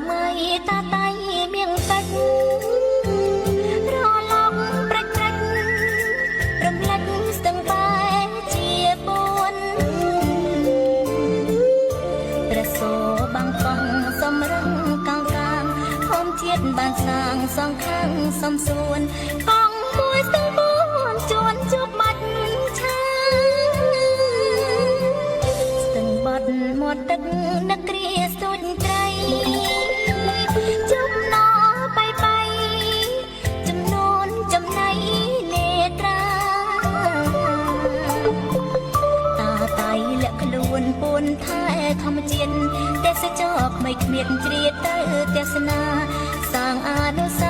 មៃតាតៃមៀងតិចរលកប្រាច់ប្រាច់រំលេចស្ទឹងបែជាពួនព្រះសូរបាំងកងសំរឹងកាំងកាងធម្មជាតិបានសាងសងខាងសំសួនកងមួយស្ទឹងពួនជួនជួបបាច់ឆាស្ទឹងបាត់មាត់ទឹកនឹកគ្រាស្ទូចត្រីជុំណោបៃបៃចំនួនចំណៃនេត្រាតាតៃលាក់ខ្លួនពួនថែធម្មជាតិទេសចរក្មេងគ្មានជ្រៀតទៅទេសនាសាងអនុសា